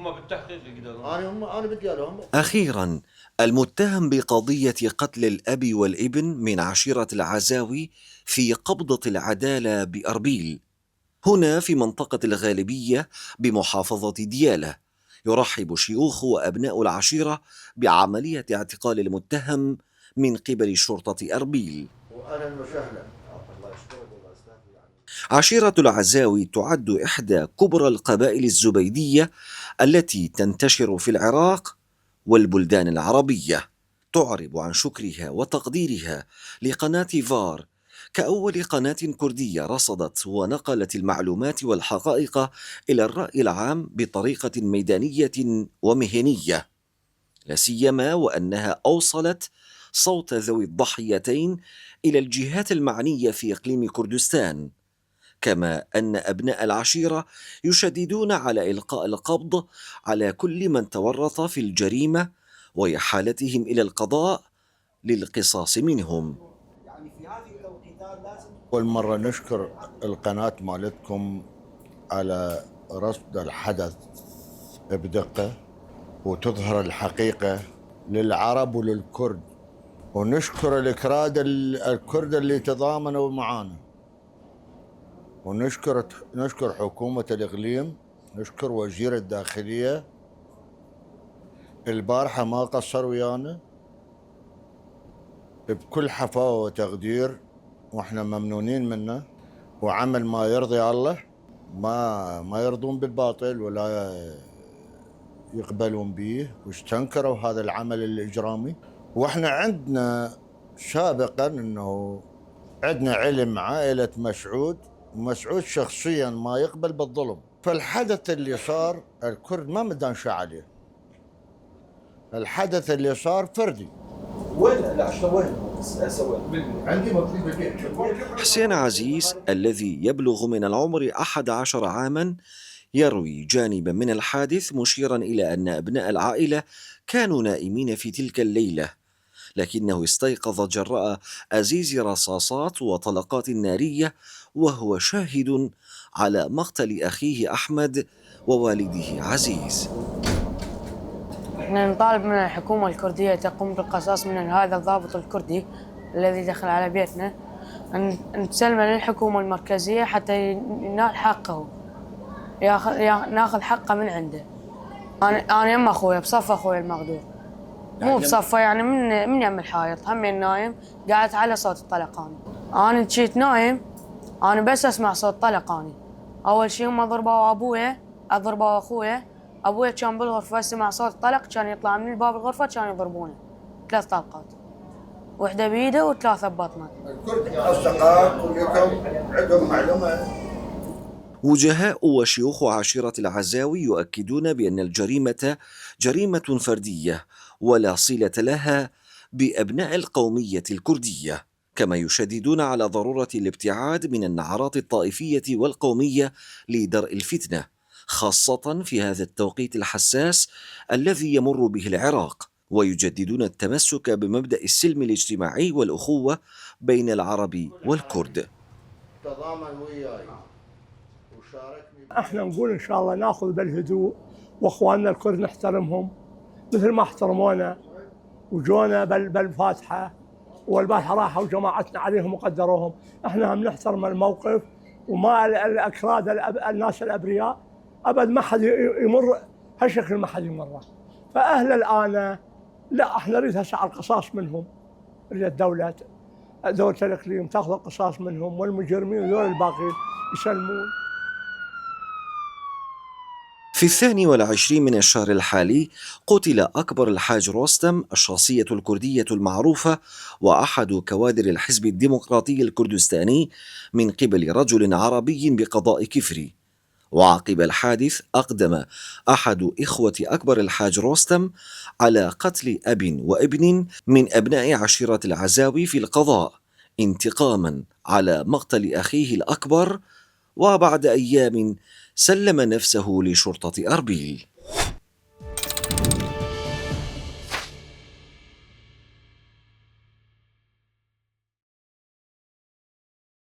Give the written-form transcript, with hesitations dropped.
هم بالتحقيق يقدرون. أنا بدي لهم. أخيرا، المتهم بقضية قتل الأب والابن من عشيرة العزاوي في قبضة العدالة بأربيل، هنا في منطقة الغالبية بمحافظة ديالى. يرحب شيوخ وأبناء العشيرة بعملية اعتقال المتهم من قبل شرطة أربيل. وأهلا وسهلا. عشيرة العزاوي تعد إحدى كبرى القبائل الزبيدية التي تنتشر في العراق والبلدان العربية. تعرب عن شكرها وتقديرها لقناة فار كأول قناة كردية رصدت ونقلت المعلومات والحقائق إلى الرأي العام بطريقة ميدانية ومهنية، لا سيما وأنها أوصلت صوت ذوي الضحيتين إلى الجهات المعنية في إقليم كردستان، كما أن أبناء العشيرة يشددون على إلقاء القبض على كل من تورط في الجريمة وإحالتهم إلى القضاء للقصاص منهم. أول مرة نشكر القناة مالتكم على رصد الحدث بدقة وتظهر الحقيقة للعرب وللكرد، ونشكر الكرد اللي تضامنوا معنا، ونشكر حكومة الإقليم، نشكر وزير الداخلية البارحة ما قصر ويانا بكل حفاوة وتقدير، واحنا ممنونين منه، وعمل ما يرضي الله، ما يرضون بالباطل ولا يقبلون به، واستنكروا هذا العمل الإجرامي. واحنا عندنا سابقا انه عندنا علم عائلة مسعود، ومسعود شخصيا ما يقبل بالظلم، فالحدث اللي صار الكرد ما مدانش عليه، الحدث اللي صار فردي. وين العشرة وين؟ عندي مطلوب. حسين عزيز الذي يبلغ من العمر 11 عاما يروي جانبا من الحادث، مشيرا إلى أن أبناء العائلة كانوا نائمين في تلك الليلة، لكنه استيقظ جراء أزيز رصاصات وطلقات نارية وهو شاهد على مقتل أخيه أحمد ووالده عزيز. احنا نطالب من الحكومة الكردية تقوم بالقصاص من هذا الضابط الكردي الذي دخل على بيتنا، أن تسلمه للحكومة المركزية حتى ينال حقه، ناخذ حقه من عنده. أنا يم أخويا بصف أخويا المغدور، مو بصفه، يعني من يم الحائط، همين نايم قاعد على صوت الطلقاني. أنا جيت نايم، أنا بس أسمع صوت طلقاني. أول شيء هم ضربوا أبويا، ضربوا أخويا. أبويا كان بالغرفة سمع صوت طلق، كان يطلع من الباب الغرفة كان يضربونه 3 طلقات، واحدة بيده و3 ببطنه. الكرد أصدقاء كلكم عندهم معلومة. وجهاء وشيوخ عشيرة العزاوي يؤكدون بأن الجريمة جريمة فردية ولا صلة لها بأبناء القومية الكردية، كما يشددون على ضرورة الابتعاد من النعرات الطائفية والقومية لدرء الفتنة، خاصة في هذا التوقيت الحساس الذي يمر به العراق، ويجددون التمسك بمبدأ السلم الاجتماعي والأخوة بين العرب والكرد. تضامن وياي وشاركني. احنا نقول ان شاء الله ناخذ بالهدوء، واخواننا الكرد نحترمهم مثل ما احترمونا وجونا بالفاتحه، والبارحه راحوا جماعتنا عليهم وقدروهم. احنا هم نحترم الموقف، وما الاكراد الناس الابرياء ابد ما حد يمر هالشكل، ما حد يمره. فاهل الان لا، احنا نريد هسه على القصاص منهم، نريد دولة الاقليم تاخذ القصاص منهم، والمجرمين ذول الباقين يسلمون. في 22 من الشهر الحالي قتل أكبر الحاج رستم، الشخصية الكردية المعروفة وأحد كوادر الحزب الديمقراطي الكردستاني، من قبل رجل عربي بقضاء كفري. وعقب الحادث أقدم أحد إخوة أكبر الحاج رستم على قتل أب وابن من أبناء عشيرة العزاوي في القضاء، انتقاما على مقتل أخيه الأكبر، وبعد أيام سلم نفسه لشرطة أربيل.